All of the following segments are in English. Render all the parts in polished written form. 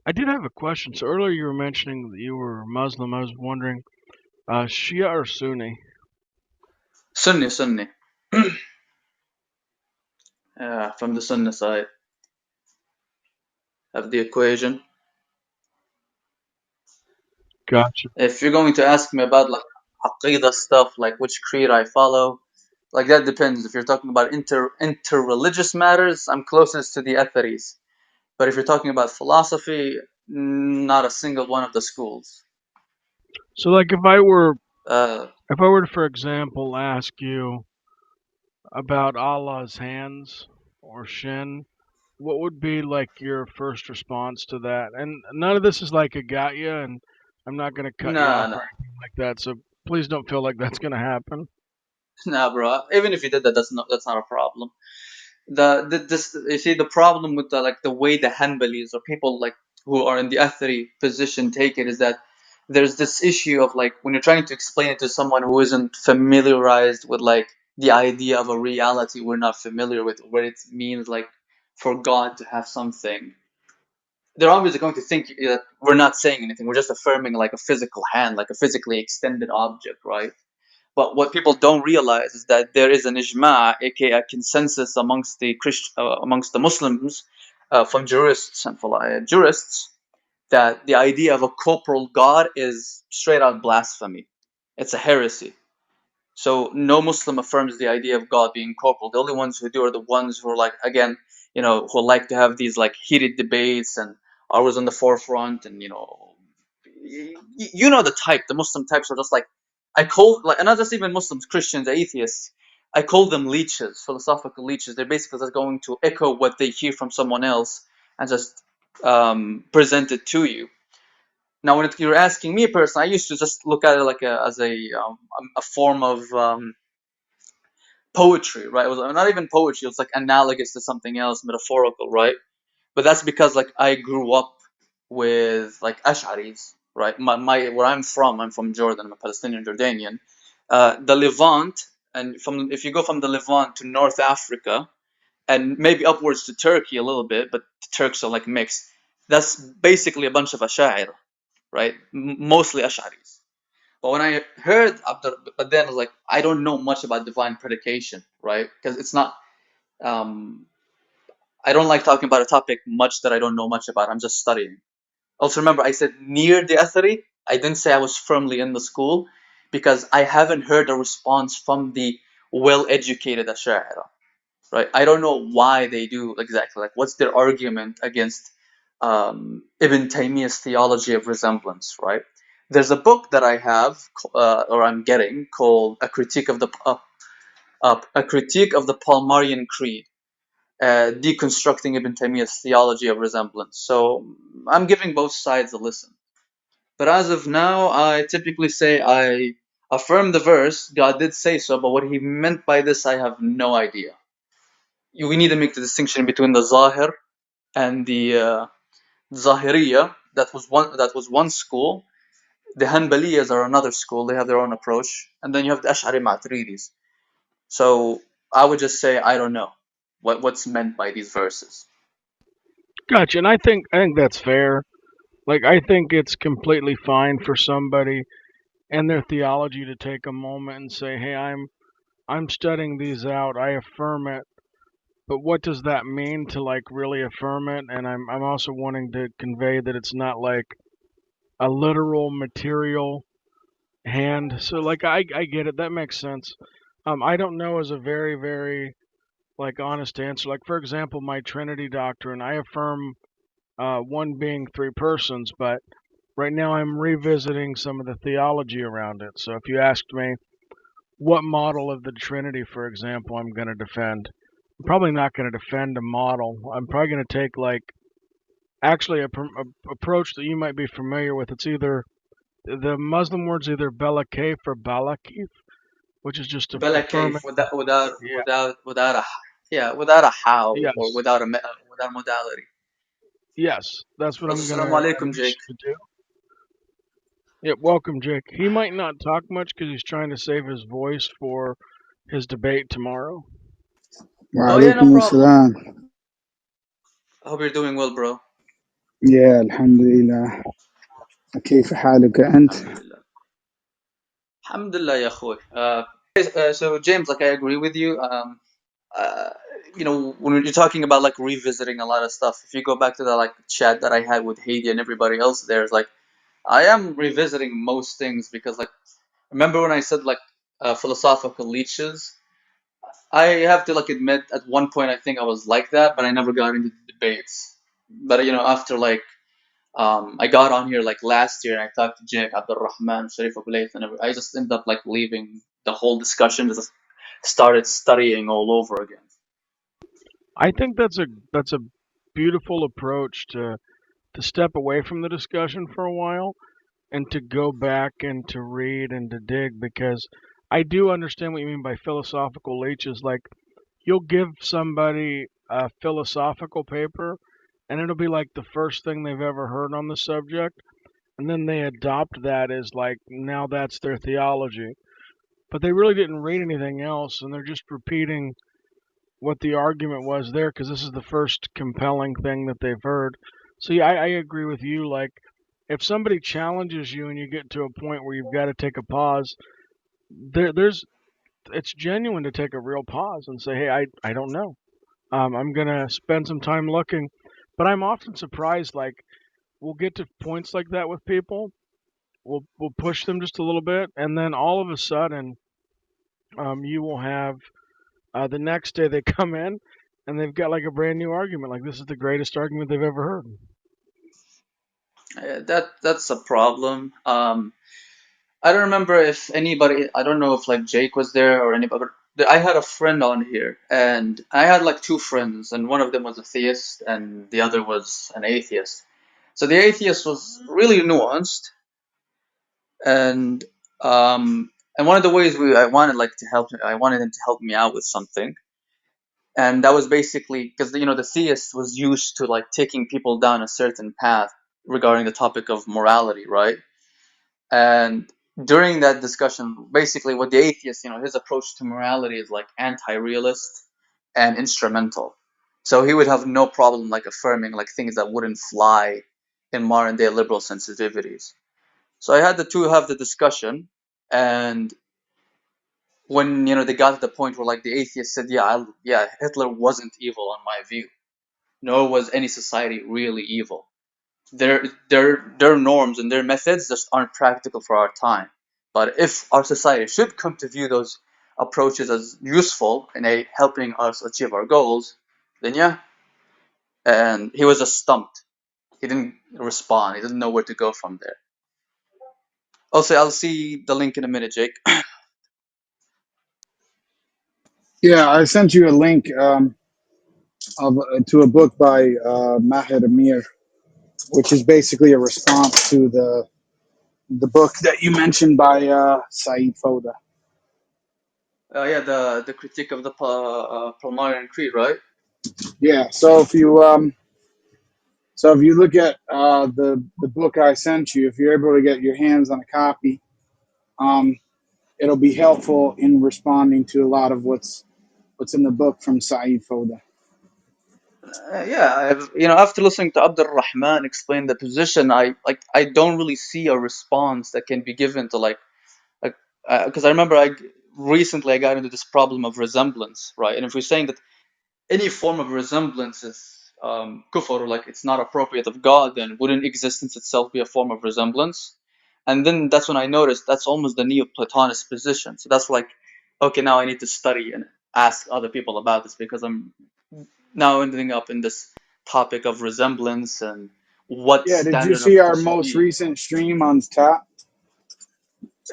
I did have a question. So earlier you were mentioning that you were Muslim. I was wondering, Shia or Sunni? Sunni, Sunni. From the Sunni side of the equation. Gotcha. If you're going to ask me about like aqidah stuff, like which creed I follow, like that depends. If you're talking about inter-religious matters, I'm closest to the Atharis. But if you're talking about philosophy, not a single one of the schools. So like Uh, if I were to, for example, ask you about Allah's hands or shin, what would be like your first response to that? And none of this is like a got you, and I'm not going to cut you nah, off or nah, anything like that. So please don't feel like that's going to happen. nah, bro. Even if you did that, that's not a problem. This you see the problem with the way the Hanbalis or people like who are in the Athari position take it is that there's this issue of like when you're trying to explain it to someone who isn't familiarized with like the idea of a reality we're not familiar with, what it means like for God to have something, they're obviously going to think that we're not saying anything, we're just affirming like a physical hand, like a physically extended object, right? But what people don't realize is that there is an ijma, aka a consensus amongst the Muslims, from jurists and jurists, that the idea of a corporal God is straight out blasphemy. It's a heresy. So no Muslim affirms the idea of God being corporal. The only ones who do are the ones who are like, again, who like to have these like heated debates and are always on the forefront, and you know the type. The Muslim types are just like, I call like, and not just even Muslims, Christians, atheists. I call them leeches, philosophical leeches. They're basically just going to echo what they hear from someone else and just present it to you. Now, when you're asking me personally, I used to just look at it like as a form of poetry, right? It was not even poetry. It was like analogous to something else, metaphorical, right? But that's because like I grew up with like Ash'aris, right? My where I'm from Jordan. I'm a Palestinian Jordanian. The Levant, and from if you go from the Levant to North Africa and maybe upwards to Turkey a little bit, but the Turks are like mixed. That's basically a bunch of Ash'ari, right? Mostly Ash'aris. But when I heard but then I was like, I don't know much about divine predication, right? Because it's not. Um, I don't like talking about a topic much that I don't know much about. I'm just studying. Also, remember, I said near the Athari. I didn't say I was firmly in the school because I haven't heard a response from the well-educated Ash'ari, right? I don't know why they do exactly. Like, what's their argument against Ibn Taymiyyah's theology of resemblance, right? There's a book that I have, or I'm getting, called A Critique of the Palmarian Creed, deconstructing Ibn Taymiyyah's theology of resemblance. So I'm giving both sides a listen. But as of now, I typically say I affirm the verse, God did say so, but what he meant by this, I have no idea. We need to make the distinction between the Zahir and the Zahiriya. That was one school. The Hanbaliyas are another school. They have their own approach. And then you have the Ash'ari Maturidis. So I would just say I don't know what's meant by these verses. Gotcha. And I think that's fair. Like I think it's completely fine for somebody and their theology to take a moment and say, "Hey, I'm studying these out. I affirm it." But what does that mean to like really affirm it? And I'm also wanting to convey that it's not like a literal material hand. So like I get it. That makes sense. I don't know is a very like honest answer. Like for example, my Trinity doctrine, I affirm one being three persons, but right now I'm revisiting some of the theology around it. So if you asked me what model of the Trinity, for example, I'm going to defend, I'm probably not going to defend a model. I'm probably going to take like actually a approach that you might be familiar with. It's either the Muslim word's either belakef or balakif, which is just Bella affirming. cave without Yeah. a without a how or Yes. without modality. Yes. That's what I'm going Assalamu to alaikum, Jake. initially do. Yeah. Welcome, Jake. He might not talk much because he's trying to save his voice for his debate tomorrow. Oh yeah, no Walaikum problem. assalam. I hope you're doing well, bro. يا الحمد لله. كيف حالك أنت؟ Alhamdulillah. Alhamdulillah, ya akhoy. So James, like I agree with you. Uh, when you're talking about like revisiting a lot of stuff, if you go back to the like chat that I had with Haiti and everybody else there, it's like I am revisiting most things because like remember when I said like philosophical leeches? I have to like admit at one point I think I was like that, but I never got into debates. But after like I got on here like last year and I talked to Jake, Abdul Rahman, Sharif Abulayth, and I just ended up like leaving the whole discussion, just started studying all over again. I think that's a beautiful approach to step away from the discussion for a while and to go back and to read and to dig because I do understand what you mean by philosophical leeches. Like you'll give somebody a philosophical paper and it'll be like the first thing they've ever heard on the subject, and then they adopt that as like now that's their theology. But they really didn't read anything else and they're just repeating what the argument was there because this is the first compelling thing that they've heard. So yeah, I agree with you. Like, if somebody challenges you and you get to a point where you've got to take a pause, there's it's genuine to take a real pause and say, hey, I don't know. I'm gonna spend some time looking. But I'm often surprised. Like, we'll get to points like that with people. We'll push them just a little bit, and then all of a sudden, you will have the next day they come in and they've got like a brand new argument. Like this is the greatest argument they've ever heard. That's a problem. I don't remember if anybody. I don't know if like Jake was there or anybody. But I had a friend on here, and I had like two friends, and one of them was a theist, and the other was an atheist. So the atheist was really nuanced, and one of the ways I wanted like to help, I wanted him to help me out with something, and that was basically because the theist was used to like taking people down a certain path regarding the topic of morality, right? And during that discussion, basically what the atheist, his approach to morality is like anti-realist and instrumental. So he would have no problem like affirming like things that wouldn't fly in modern day liberal sensitivities. So I had the two have the discussion, and when they got to the point where like the atheist said, yeah, Hitler wasn't evil in my view, nor was any society really evil. Their norms and their methods just aren't practical for our time. But if our society should come to view those approaches as useful in helping us achieve our goals, then yeah. And he was just stumped. He didn't respond. He didn't know where to go from there. Also, I'll see the link in a minute, Jake. Yeah, I sent you a link to a book by Maher Amir, which is basically a response to the book that you mentioned by Saeed Foda. Yeah, the critique of the Palmarian Creed, right? Yeah, so if you look at the book I sent you, if you're able to get your hands on a copy, um, it'll be helpful in responding to a lot of what's in the book from Saeed Foda. Yeah, after listening to Abdul Rahman explain the position, I don't really see a response that can be given to like because I remember recently I got into this problem of resemblance, right? And if we're saying that any form of resemblance is kufr, like it's not appropriate of God, then wouldn't existence itself be a form of resemblance? And then that's when I noticed that's almost the Neoplatonist position. So that's like, okay, now I need to study and ask other people about this because I'm now ending up in this topic of resemblance and what Yeah, did you standard see of our most tashdid. recent stream on tap?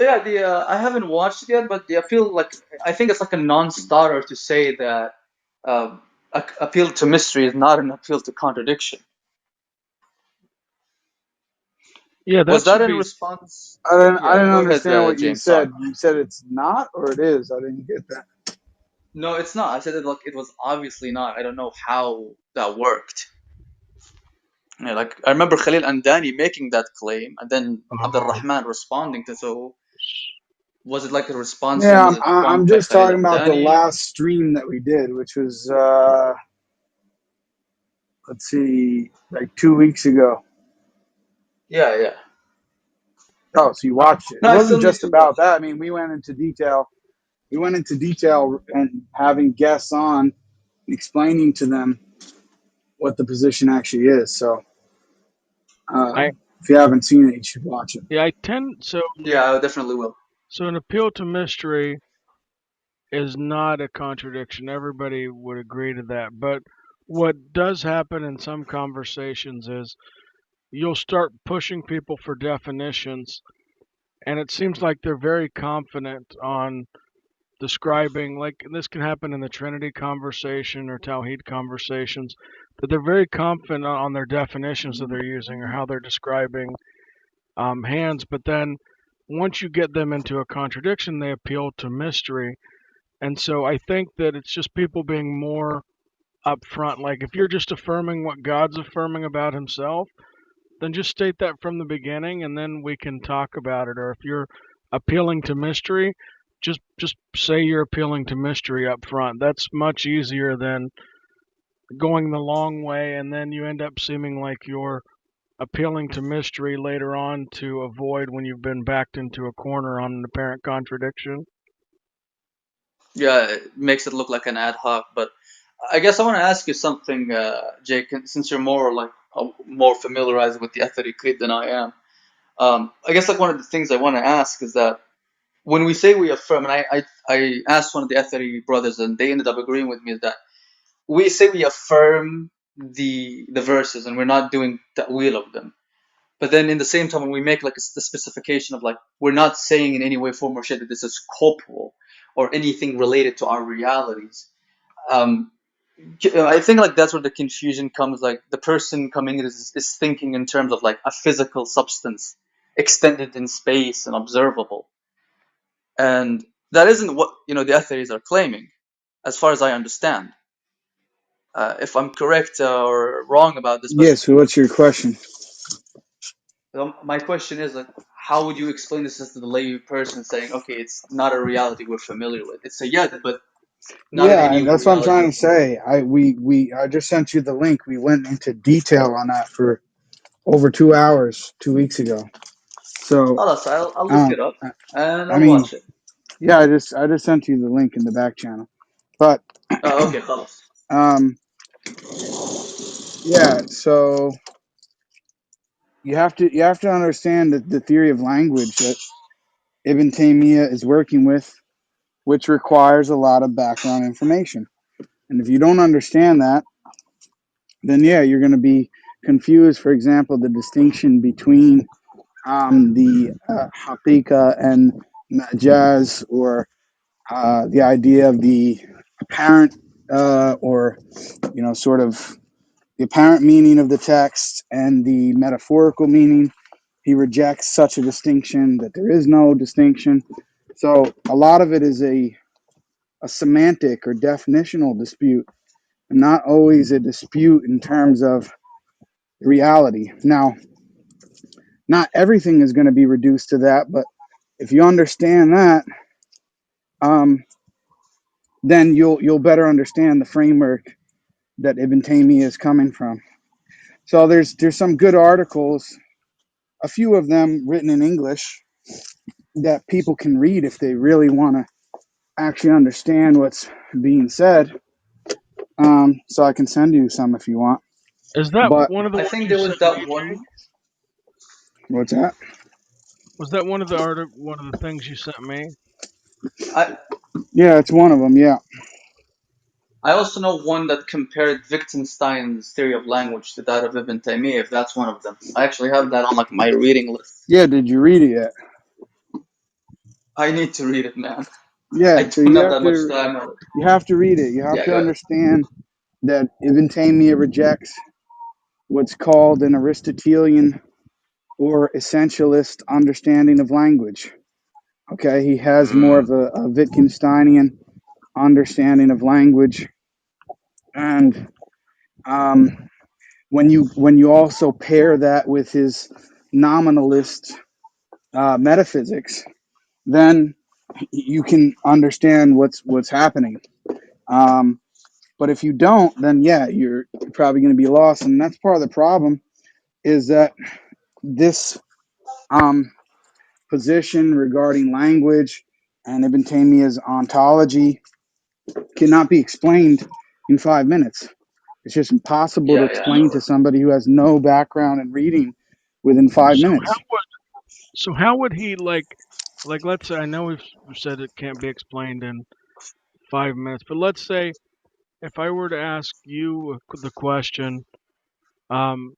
Yeah, the I haven't watched it yet, but I feel like I think it's like a non-starter to say that uh, appeal to mystery is not an appeal to contradiction. Yeah, Was that that should in be. response? I Yeah, didn't go ahead, understand what you James. Sorry. said. You said it's not or it is. I didn't get that. No, it's not. I said it like it was obviously not. I don't know how that worked. Yeah, like I remember Khalil Andani making that claim, and then Abdul Oh, Rahman responding to. So was it like a response to him? Yeah, Was it I'm strong by just Khalil talking about the Andani? last stream that we did, which was let's see, like 2 weeks ago. Yeah, yeah. Oh, so you watched it. It No, I wasn't still need just to watch about that. I mean, we went into detail. We went into detail and having guests on, explaining to them what the position actually is. So I if you haven't seen it, you should watch it. yeah, I tend so it. Yeah, I definitely will. so an appeal to mystery is not a contradiction. Everybody would agree to that. But what does happen in some conversations is you'll start pushing people for definitions, and it seems like they're very confident on describing, like this can happen in the Trinity conversation or Tawhid conversations, that they're very confident on their definitions that they're using or how they're describing hands. But then once you get them into a contradiction, they appeal to mystery. And so I think that it's just people being more upfront. Like if you're just affirming what God's affirming about himself, then just state that from the beginning and then we can talk about it. Or if you're appealing to mystery, just say you're appealing to mystery up front. That's much easier than going the long way and then you end up seeming like you're appealing to mystery later on to avoid when you've been backed into a corner on an apparent contradiction. Yeah, it makes it look like an ad hoc. But I guess I want to ask you something, Jake, since you're more like more familiarized with the etheric creed than I am. I guess like one of the things I want to ask is that when we say we affirm, and I asked one of the etheric brothers, and they ended up agreeing with me, is that we say we affirm the verses, and we're not doing ta'wil of them. But then in the same time, when we make like the specification of like, we're not saying in any way, form, or shape that this is corporal or anything related to our realities. Um, I think like that's where the confusion comes. Like the person coming in is thinking in terms of like a physical substance extended in space and observable, and that isn't what the atheries are claiming, as far as I understand. If I'm correct or wrong about this, but Yeah, so what's your question? my question is like, how would you explain this to the lay person saying, okay, it's not a reality we're familiar with? It's a yet, but not in Yeah, any and that's what I'm reality trying we're to familiar say. I just sent you the link. We went into detail on that for over 2 hours 2 weeks ago. So with. Alas, I'll look um, it up and I I'll mean, watch it. yeah, I just sent you the link in the back channel. But Okay, خلاص. um, yeah, so you have to understand that the theory of language that Ibn Taymiyyah is working with, which requires a lot of background information. And if you don't understand that, then yeah, you're going to be confused. For example, the distinction between the haqiqa and majaz, or the idea of the apparent, or sort of the apparent meaning of the text and the metaphorical meaning. He rejects such a distinction, that there is no distinction. So a lot of it is a semantic or definitional dispute, and not always a dispute in terms of reality. Now, not everything is going to be reduced to that, but if you understand that, um, then you'll better understand the framework that Ibn Taymiyyah is coming from. So there's some good articles, a few of them written in English, that people can read if they really want to actually understand what's being said. So I can send you some if you want. Is that But one of the I ones think you there sent was me, that Jake? one. Was that one of the things you sent me? I yeah, it's one of them. Yeah, I also know one that compared Wittgenstein's theory of language to that of Ibn Taymiyyah, if that's one of them. I actually have that on like my reading list. yeah. Did you read it yet? I need to read it, man. I Yeah. So don't have that much time. you have to read it. You have Yeah, to go ahead. understand that Ibn Taymiyyah rejects what's called an Aristotelian or essentialist understanding of language. Okay, he has more of a Wittgensteinian understanding of language, and um, when you also pair that with his nominalist metaphysics, then you can understand what's happening. Um, But if you don't, then yeah, you're probably going to be lost. And that's part of the problem is that this um, position regarding language and Ibn Taymiyyah's ontology cannot be explained in 5 minutes. It's just impossible to Yeah, yeah, explain to somebody who has no background in reading within five So minutes. how would he like let's say I know we've said it can't be explained in 5 minutes, but let's say if I were to ask you the question, um,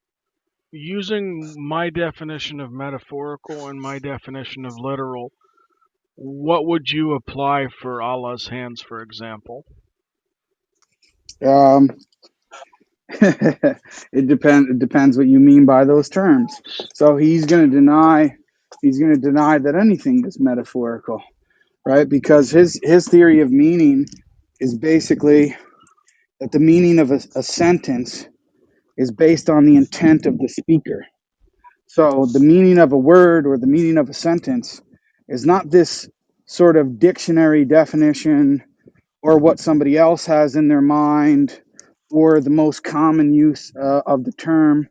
using my definition of metaphorical and my definition of literal, what would you apply for Allah's hands, for example? Um, it depends what you mean by those terms. So he's going to deny that anything is metaphorical, right? Because his theory of meaning is basically that the meaning of a sentence is based on the intent of the speaker. So the meaning of a word or the meaning of a sentence is not this sort of dictionary definition or what somebody else has in their mind or the most common use of the term.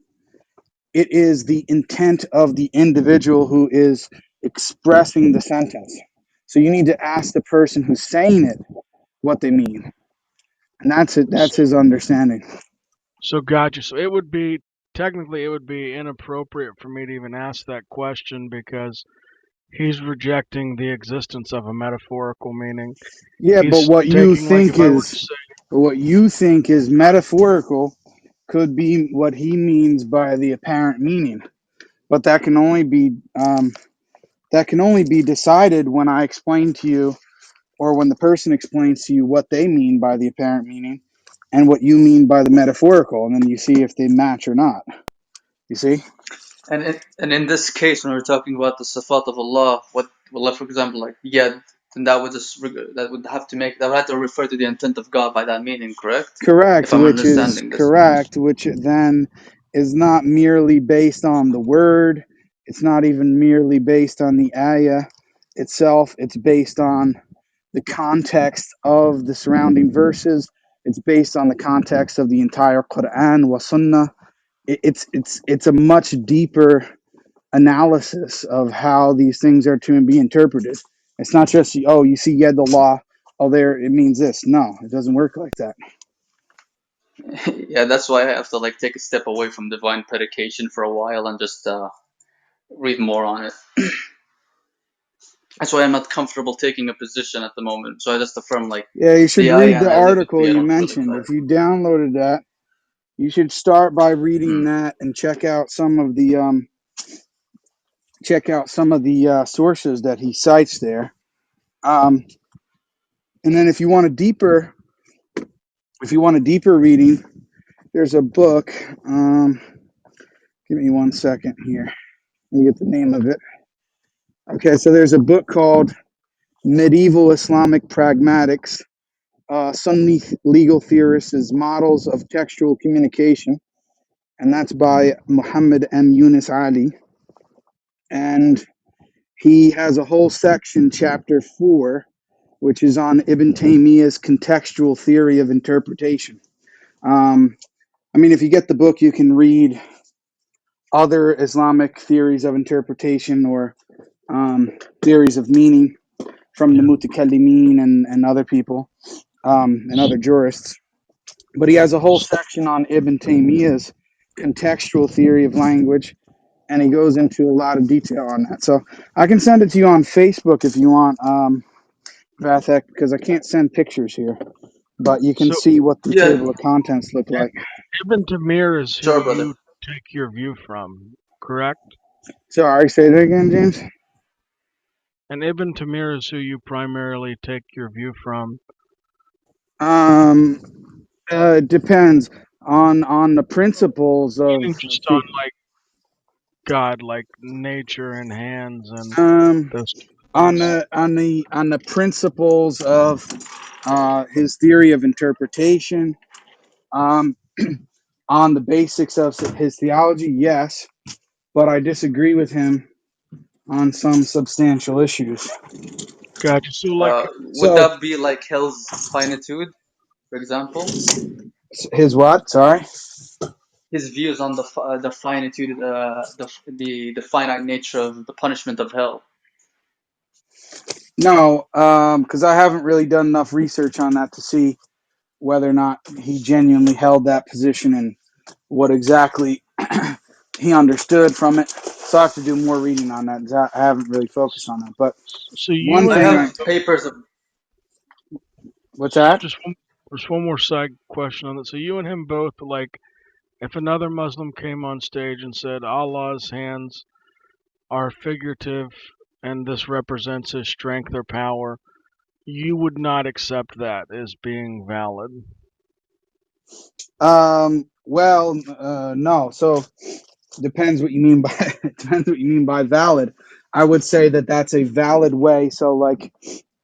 It is the intent of the individual who is expressing the sentence. So you need to ask the person who's saying it what they mean. And that's it. That's So, his understanding. so gotcha. So it would be technically it would be inappropriate for me to even ask that question because he's rejecting the existence of a metaphorical meaning. Yeah, but He's taking like if I were to say, what you think is metaphorical could be what he means by the apparent meaning. But that can only be decided when I explain to you, or when the person explains to you what they mean by the apparent meaning, and what you mean by the metaphorical, and then you see if they match or not. You see? and in this case, when we're talking about the sifat of Allah, what, well, like, for example, like yad, then that would that would have to refer to the intent of God by that meaning, correct? Correct, If I'm which is understanding this. correct, which then is not merely based on the word. It's not even merely based on the ayah itself. It's based on the context of the surrounding verses. It's based on the context of the entire Quran wa Sunnah. It's a much deeper analysis of how these things are to be interpreted. It's not just, oh, you see yad Allah, oh, there it means this. No, it doesn't work like that. Yeah, that's why I have to like take a step away from divine predication for a while and just read more on it. That's why I'm not comfortable taking a position at the moment. So I just affirm like Yeah, you should the ayah read and the I leave it article be. I you don't really mentioned. try. If you downloaded that, you should start by reading Hmm. that and check out some of the sources that he cites there. Um, and then if you want a deeper reading, there's a book. Give me 1 second here. Let me get the name of it. Okay, so there's a book called Medieval Islamic Pragmatics, Sunni Legal Theorists' Models of Textual Communication, and that's by Muhammad M. Yunus Ali. And he has a whole section, chapter 4, which is on Ibn Taymiyyah's contextual theory of interpretation. Um, I mean, if you get the book, you can read other Islamic theories of interpretation or theories of meaning from the Mutakallimin and other people and other jurists. But he has a whole section on Ibn Taymiyyah's contextual theory of language, and he goes into a lot of detail on that. So I can send it to you on Facebook if you want, Vathek, because I can't send pictures here, but you can so see what the Yeah, table of contents look like. Ibn Tamir is who sure, brother. you take your view from, correct? Sorry, say that again, James. And Ibn Tamir is who you primarily take your view from, Depends on the principles of meaning just on like God, like nature and hands and um those things. on the principles of his theory of interpretation, um, on the basics of his theology, yes, but I disagree with him on some substantial issues. Gotcha. So like, Would So that be like hell's finitude? for example, His what? Sorry. his views on the finitude, the finite nature of the punishment of hell. No, because I haven't really done enough research on that to see whether or not he genuinely held that position and what exactly he understood from it. So I have to do more reading on that. 'Cause I haven't really focused on that. But So one you I and thing, him, have papers of what's that? just one more side question on that. So you and him both, like, if another Muslim came on stage and said Allah's hands are figurative and this represents his strength or power, you would not accept that as being valid. Well, no. So depends what you mean by depends what you mean by valid. I would say that that's a valid way. So like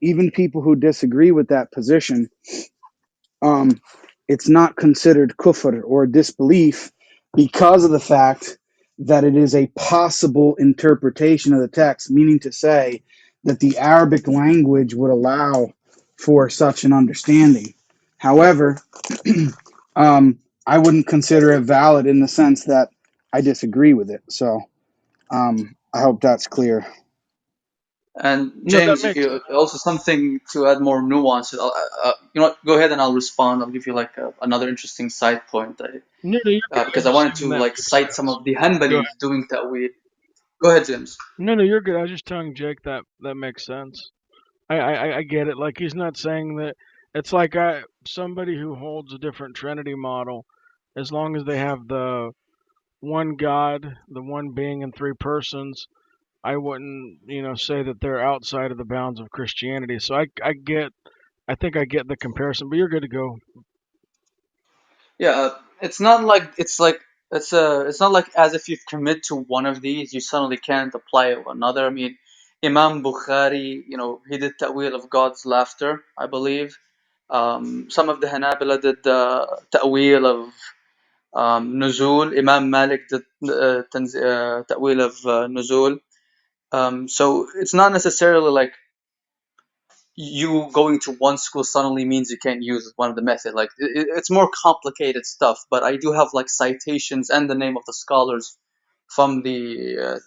even people who disagree with that position, um, it's not considered kufr or disbelief because of the fact that it is a possible interpretation of the text, meaning to say that the Arabic language would allow for such an understanding. However, I wouldn't consider it valid in the sense that I disagree with it. So I hope that's clear. and No, that James, makes sense. also something to add more nuance. You know what? Go ahead and I'll respond. I'll give you like another interesting side point. No, no, you're good. I'm Because I just wanted saying to that like makes cite some sense. of the Go ahead. Hanbalis doing ta'wil. Go ahead, James. No, no, you're good. I was just telling Jake that that makes sense. I get it. Like he's not saying that. It's like somebody who holds a different Trinity model, as long as they have the one God, the one being in three persons, I wouldn't, say that they're outside of the bounds of Christianity. So I think I get the comparison, but you're good to go. Yeah, it's not like it's not like as if you commit to one of these, you suddenly can't apply it to another. I mean, Imam Bukhari, he did ta'wil of God's laughter, I believe. Some of the Hanabila did ta'wil of nuzul. Imam Malik did ta'wil of nuzul. So it's not necessarily like you going to one school suddenly means you can't use one of the method. Like it's more complicated stuff. But I do have like citations and the name of the scholars from the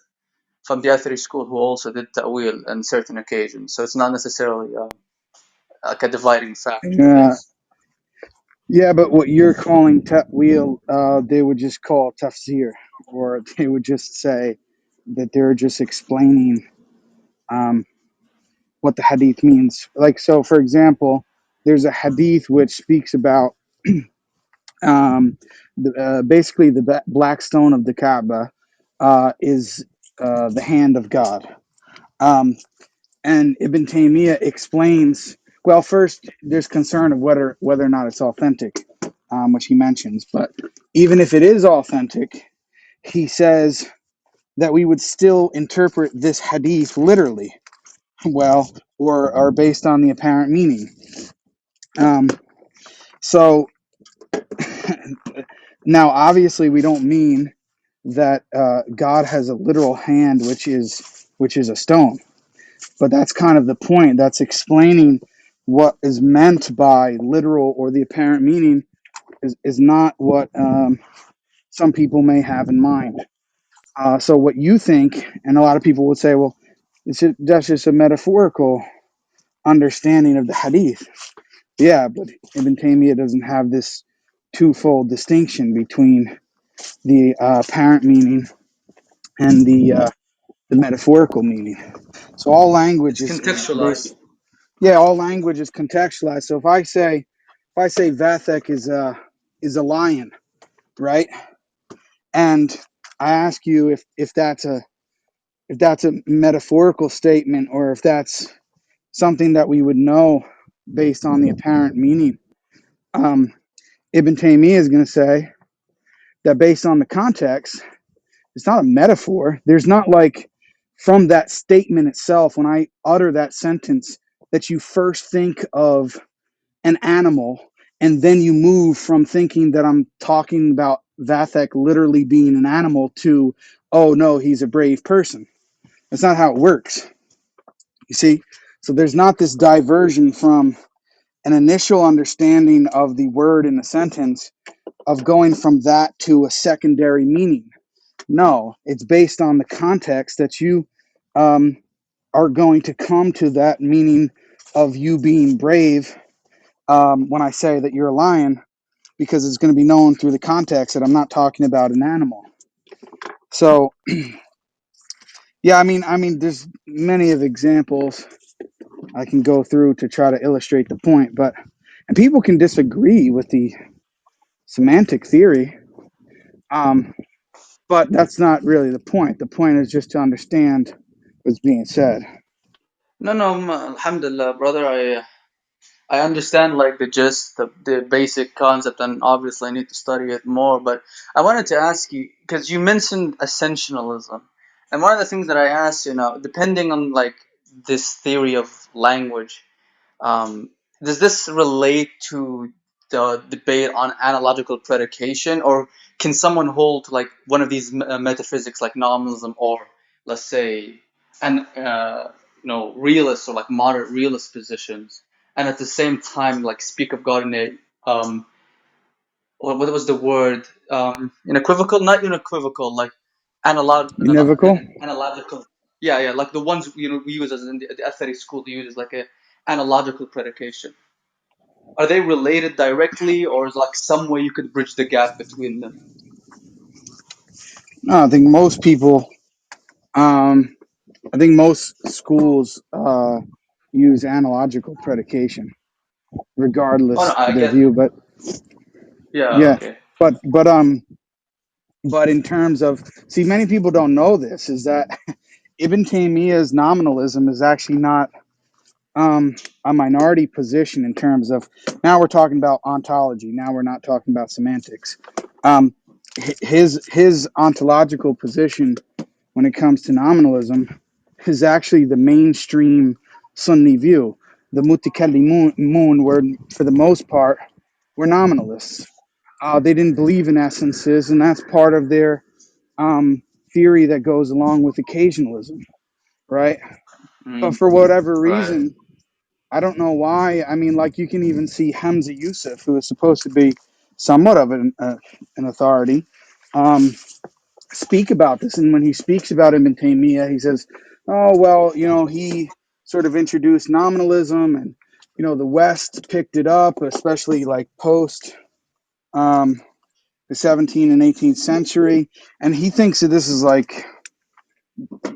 Athari school who also did ta'wil on certain occasions. So it's not necessarily like a dividing factor, I Yeah, guess. yeah, but what you're calling ta'wil, they would just call tafsir, or they would just say that they're just explaining um, what the hadith means. Like, so for example, there's a hadith which speaks about basically the black stone of the Kaaba is the hand of God. Um, and Ibn Taymiyyah explains. Well, first, there's concern of whether or not it's authentic, which he mentions. But even if it is authentic, he says that we would still interpret this hadith literally, well, or based on the apparent meaning. Um, so now, obviously, we don't mean that God has a literal hand, which is a stone. But that's kind of the point. That's explaining what is meant by literal or the apparent meaning is not what some people may have in mind. So what you think, and a lot of people would say, well, that's just a metaphorical understanding of the hadith. Yeah, but Ibn Taymiyyah doesn't have this twofold distinction between the apparent meaning and the metaphorical meaning. So all language It's is contextualized. based. Yeah, all language is contextualized. So if I say Vathek is a lion, right? And I ask you if that's a metaphorical statement or if that's something that we would know based on the apparent meaning. Um, Ibn Taymiyyah is going to say that based on the context, it's not a metaphor. There's not like from that statement itself, when I utter that sentence, that you first think of an animal and then you move from thinking that I'm talking about Vathek literally being an animal to, oh no, he's a brave person. That's not how it works. You see? So there's not this diversion from an initial understanding of the word in a sentence of going from that to a secondary meaning. No, it's based on the context that you um, are going to come to that meaning of you being brave. When I say that you're a lion, because it's going to be known through the context that I'm not talking about an animal. So yeah, I mean, there's many of examples I can go through to try to illustrate the point, but and people can disagree with the semantic theory, um, but that's not really the point. The point is just to understand what's being said. No, no, alhamdulillah, brother. I understand like the gist, the basic concept, and obviously I need to study it more. But I wanted to ask you because you mentioned ascensionalism, and one of the things that I asked, depending on like this theory of language, um, does this relate to the debate on analogical predication, or can someone hold like one of these metaphysics like nominalism, or let's say, and realist or like moderate realist positions, and at the same time like speak of God in a what was the word, unequivocal, not unequivocal, like Univocal? analogical, yeah, like the ones we use as in the aesthetic school uses like a analogical predication. Are they related directly, or is like some way you could bridge the gap between them? No, I think most people, um, I think most schools use analogical predication, Oh no, regardless I of their get. view. But Yeah, yeah, okay. but in terms of, see, many people don't know this, is that Ibn Taymiyyah's nominalism is actually not a minority position in terms of, now we're talking about ontology. Now we're not talking about semantics. Um, his ontological position when it comes to nominalism is actually the mainstream Sunni view. The Mutakallimun were, for the most part, were nominalists. They didn't believe in essences, and that's part of their theory that goes along with occasionalism, right? But Mm, for whatever right. reason, I don't know why. I mean, like you can even see Hamza Yusuf, who is supposed to be somewhat of an authority, um, speak about this. And when he speaks about Ibn Taymiyyah, he says, "Oh well, he sort of introduced nominalism, and the West picked it up, especially like post um, the 17th and 18th century." And he thinks that this is like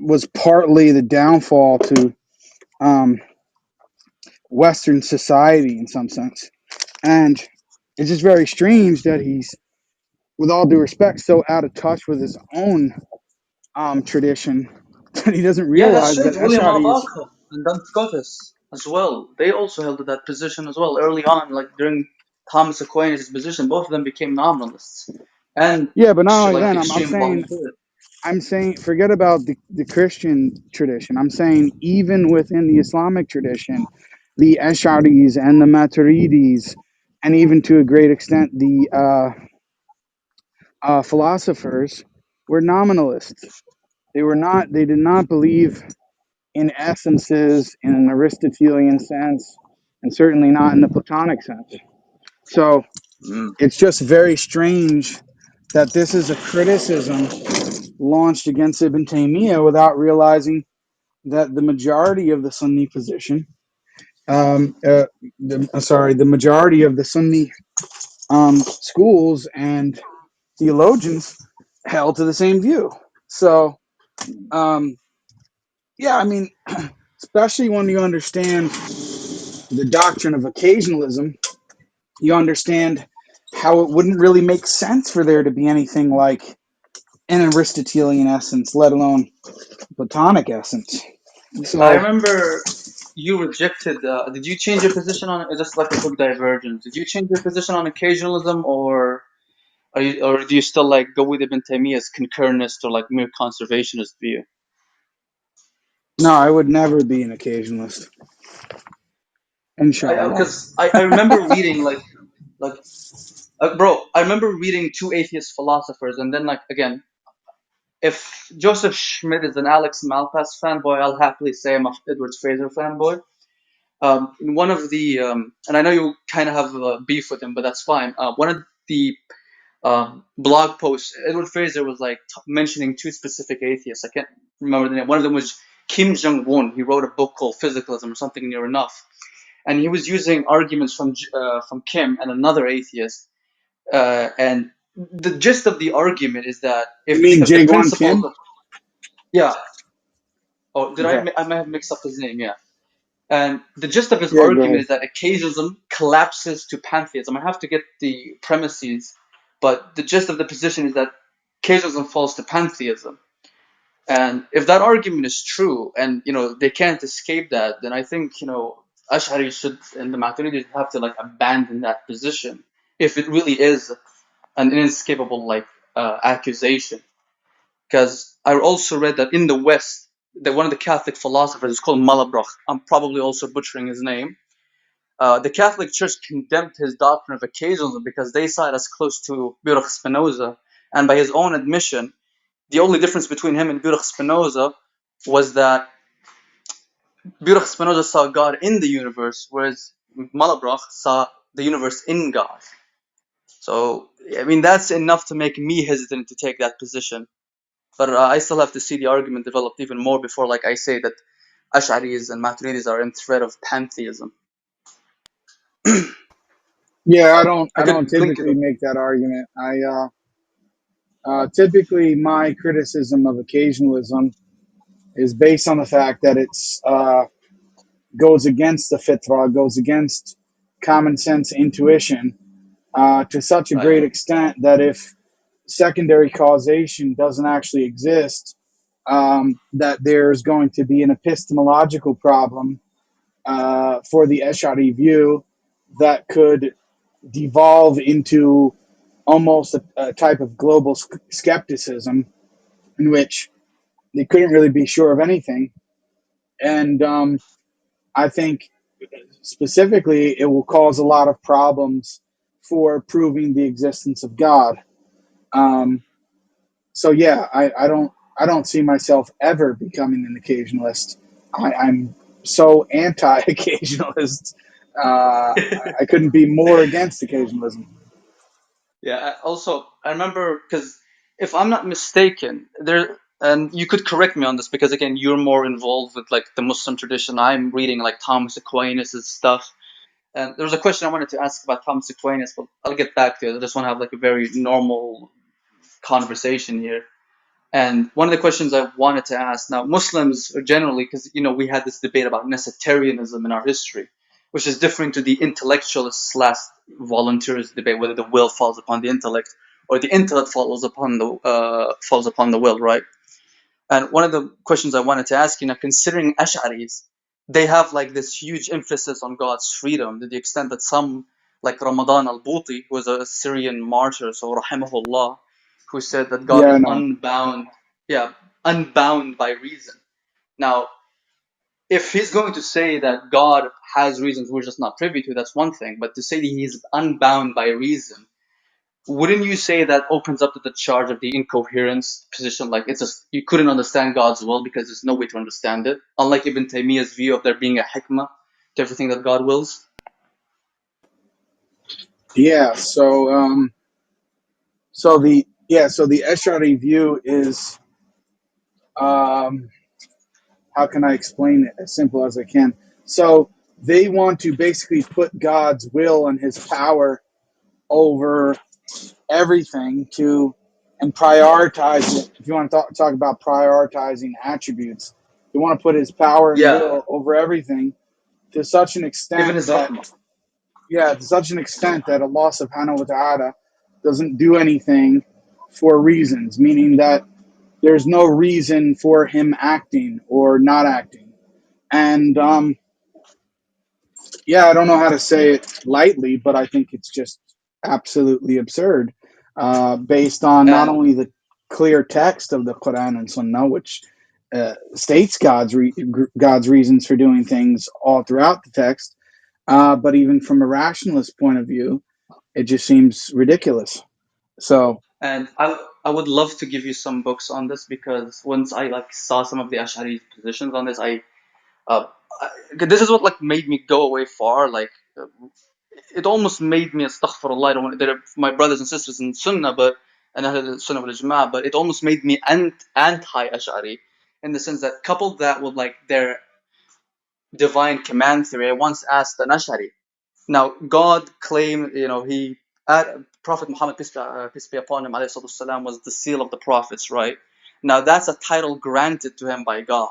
was partly the downfall to um, Western society in some sense. And it's just very strange that he's, with all due respect, so out of touch with his own tradition that he doesn't Yeah, that's realize that strange. William Ash'ari's. Al-Barker and Duns Scotus as well. They also held that position as well early on, like during Thomas Aquinas' position. Both of them became nominalists and Yeah, but not only like then, I'm extreme saying, Polytheists. forget about the Christian tradition. I'm saying even within the Islamic tradition, the Ash'aris and the Maturidis, and even to a great extent the philosophers, were nominalists. They did not believe in essences in an Aristotelian sense, and certainly not in the Platonic sense. So Mm. it's just very strange that this is a criticism launched against Ibn Taymiyyah without realizing that the majority of the Sunni position, the majority of the Sunni schools and theologians held to the same view. So, um, yeah, I mean, especially when you understand the doctrine of occasionalism, you understand how it wouldn't really make sense for there to be anything like an Aristotelian essence, let alone Platonic essence. I So, remember you rejected. Did you change your position on it? Just like a quick divergence. Did you change your position on occasionalism, or do you still like go with Ibn Taymiyyah's concurnist or like mere conservationist view? no, I would never be an occasionalist, inshallah. Because I remember reading like bro, I remember reading two atheist philosophers, and then like again, if Joseph Schmidt is an Alex Malpass fanboy, I'll happily say I'm a Edward Fraser fanboy. In one of the and I know you kind of have beef with him, but that's fine. One of the blog posts, Edward Fraser was like mentioning two specific atheists. I can't remember the name. One of them was Kim Jong-un. He wrote a book called Physicalism or something near enough, and he was using arguments from Kim and another atheist. And the gist of the argument is that You mean if the Jaegwon principles Kim? of, yeah, oh, Okay. I may have mixed up his name, yeah. And the gist of his Yeah, go argument ahead. is that occasionalism collapses to pantheism. I have to get the premises, but the gist of the position is that occasionalism falls to pantheism. And if that argument is true, and they can't escape that, then I think Ash'ari should and the Maturidis have to like abandon that position if it really is an inescapable like accusation. Because I also read that in the West, that one of the Catholic philosophers is called Malebranche. I'm probably also butchering his name. The Catholic Church condemned his doctrine of occasionalism because they saw it as close to Baruch Spinoza, and by his own admission, the only difference between him and Baruch Spinoza was that Baruch Spinoza saw God in the universe, whereas Malebranche saw the universe in God. So, I mean, that's enough to make me hesitant to take that position. But I still have to see the argument developed even more before, like I say, that Ash'aris and Maturidis are in threat of pantheism. Yeah, I I don't could link typically it. make that argument. Typically my criticism of occasionalism is based on the fact that it's goes against the fitra, goes against common sense intuition to such a Right. great extent that if secondary causation doesn't actually exist, that there's going to be an epistemological problem for the Eshari view that could devolve into almost a type of global skepticism in which they couldn't really be sure of anything. And I think specifically it will cause a lot of problems for proving the existence of God. Um, so yeah, I don't see myself ever becoming an occasionalist. I'm so anti-occasionalist. I couldn't be more against occasionalism. Yeah. Also, I remember because if I'm not mistaken, there, and you could correct me on this because again, you're more involved with like the Muslim tradition. I'm reading like Thomas Aquinas' stuff. And there was a question I wanted to ask about Thomas Aquinas, but I'll get back to it. I just want to have like a very normal conversation here. And one of the questions I wanted to ask now, Muslims are generally, because we had this debate about necessitarianism in our history, which is different to the intellectualist slash voluntarist debate, whether the will falls upon the intellect or the intellect falls upon the will, right? And one of the questions I wanted to ask considering Ash'aris, they have like this huge emphasis on God's freedom to the extent that some, like Ramadan al-Buti, who was a Syrian martyr, so rahimahullah, who said that God Yeah, is I know. unbound, yeah, unbound by reason. Now, if he's going to say that God has reasons we're just not privy to, that's one thing. But to say that he's unbound by reason, wouldn't you say that opens up to the charge of the incoherence position? Like it's just you couldn't understand God's will because there's no way to understand it. Unlike Ibn Taymiyyah's view of there being a hikmah to everything that God wills. Yeah, so the Eshari view is um, how can I explain it as simple as I can? So they want to basically put God's will and His power over everything to and prioritize it. If you want to talk about prioritizing attributes, they want to put His power and Yeah, will over everything to such an even extent his that hikmah. to such an extent that Allah Subhanahu wa Taala doesn't do anything for reasons, meaning that there's no reason for Him acting or not acting. And I don't know how to say it lightly, but I think it's just absolutely absurd, based on not And only the clear text of the Quran and Sunnah, which states God's reasons for doing things all throughout the text, but even from a rationalist point of view, it just seems ridiculous. So and I would love to give you some books on this because once I like saw some of the Ash'ari positions on this, uh, this is what like made me go away far. Like it almost made me astaghfirullah. I don't want they're my brothers and sisters in Sunnah, but and Ahl Sunnah wal Jama'ah, but it almost made me anti-Ash'ari in the sense that coupled that with like their divine command theory. I once asked an Ash'ari. Now God claimed, he Prophet Muhammad peace be upon him alayhi salatu wasalam, was the seal of the prophets, right? Now that's a title granted to him by God.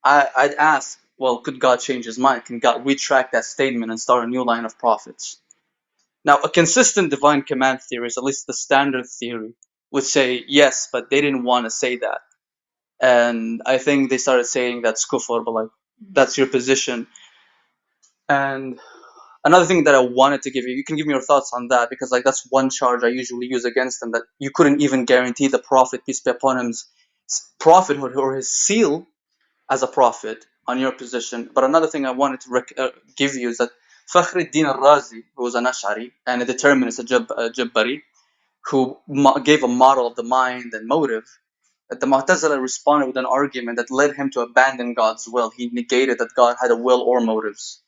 I'd ask, well, could God change his mind? Can God retract that statement and start a new line of prophets? Now, a consistent divine command theory, at least the standard theory, would say yes, but they didn't want to say that. And I think they started saying that's kufr, but like, that's your position. And another thing that I wanted to give you, you can give me your thoughts on that, because like that's one charge I usually use against them, that you couldn't even guarantee the Prophet, peace be upon him's prophethood or his seal as a prophet on your position. But another thing I wanted to give you is that Fakhruddin al-Razi, who was an Ash'ari and a determinist, a Jabbari, who gave a model of the mind and motive, that the Mu'tazila responded with an argument that led him to abandon God's will. He negated that God had a will or motives.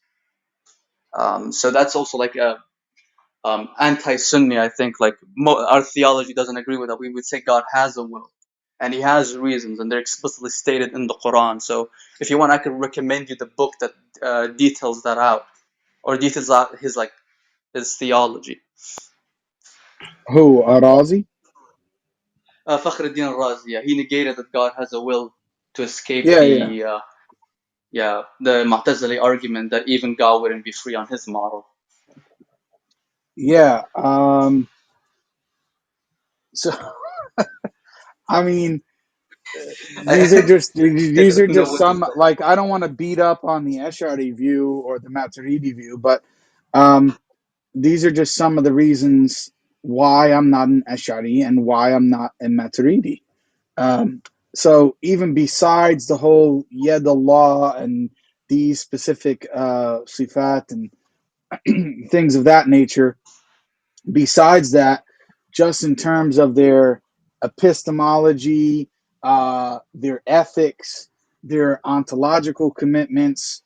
So that's also like a anti-Sunni, I think. Like our theology doesn't agree with that. We would say God has a will, and He has reasons, and they're explicitly stated in the Quran. So if you want, I could recommend you the book that details that out, or details out his theology. Who, Arazi? Fakhruddin al-Razi, yeah, he negated that God has a will to escape Yeah, yeah, the Mu'tazili argument that even God wouldn't be free on his model. yeah. So I mean, these are just some, like, I don't want to beat up on the Eshari view or the Maturidi view, but these are just some of the reasons why I'm not an Eshari and why I'm not a Maturidi. Um, so even besides the whole Yed Allah and these specific sifat and things of that nature, besides that, just in terms of their epistemology, their ethics, their ontological commitments,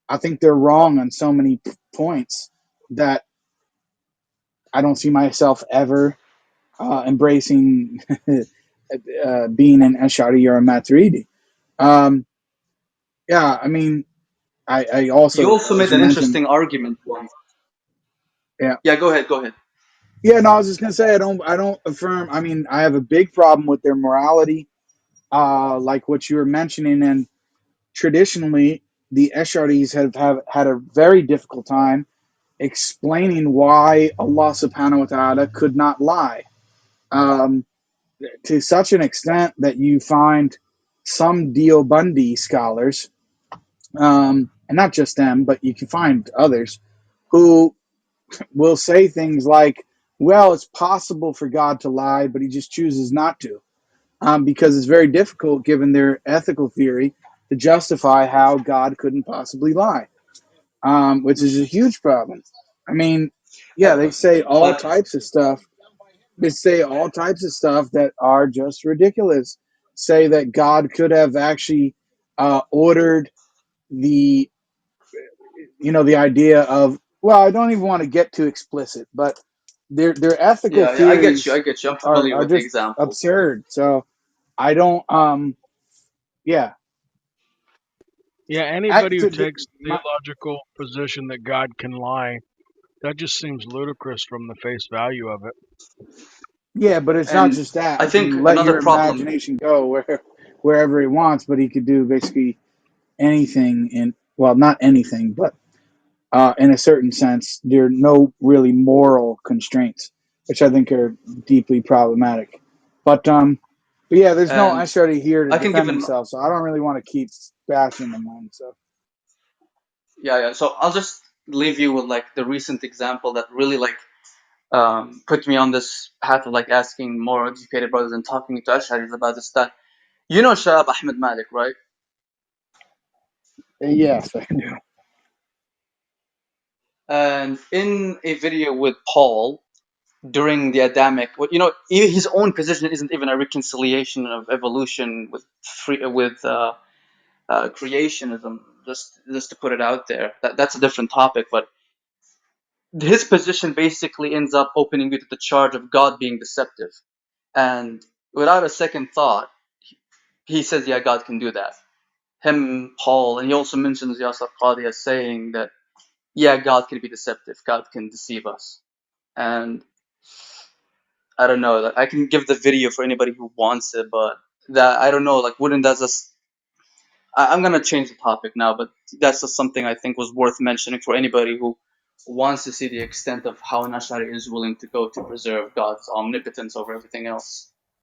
I think they're wrong on so many points that I don't see myself ever embracing being an Ash'ari or a Maturidi. Um, yeah, I mean, I You also, also as made you an mentioned, interesting argument once. yeah, Yeah, go ahead, go ahead. yeah. No, I was just gonna say I don't affirm. I mean, I have a big problem with their morality, like what you were mentioning, and traditionally the Esharis have had a very difficult time explaining why Allah Subhanahu wa Taala could not lie, um, to such an extent that you find some Deobandi scholars, and not just them, but you can find others who will say things like, well, it's possible for God to lie, but he just chooses not to, because it's very difficult, given their ethical theory, to justify how God couldn't possibly lie, which is a huge problem. I mean, yeah, they say all But types of stuff. They say all types of stuff that are just ridiculous. Say that God could have actually ordered the the idea of, well, I don't even want to get too explicit, but their ethical yeah, I get you. I theories get you. I'm familiar are with the just examples. absurd. So I don't yeah. Yeah, I, anybody who to, to, takes the my, theological position that God can lie, that just seems ludicrous from the face value of it. yeah, but it's not And just that. I I think mean, let another your problem, imagination go wherever it wants, but he could do basically anything in, well, not anything, but in a certain sense, there are no really moral constraints, which I think are deeply problematic. But yeah, there's no and Ashari here to I can give defend an himself, so I don't really want to keep bashing him on. So yeah. So I'll just leave you with like the recent example that really like put me on this path of like asking more educated brothers and talking to Ash'aris about this. That Shahab Ahmed Malik, right? yes, I do. And in a video with Paul during the Adamic, his own position isn't even a reconciliation of evolution with creationism. just to put it out there. That's a different topic, but his position basically ends up opening you to the charge of God being deceptive. And without a second thought, he says, yeah, God can do that. Him, Paul, and he also mentions Yasir Qadi as saying that, yeah, God can be deceptive. God can deceive us. And I don't know. Like, I can give the video for anybody who wants it, but that I don't know. Like, wouldn't that just? I'm gonna change the topic now, but that's just something I think was worth mentioning for anybody who wants to see the extent of how an Ash'ari is willing to go to preserve God's omnipotence over everything else.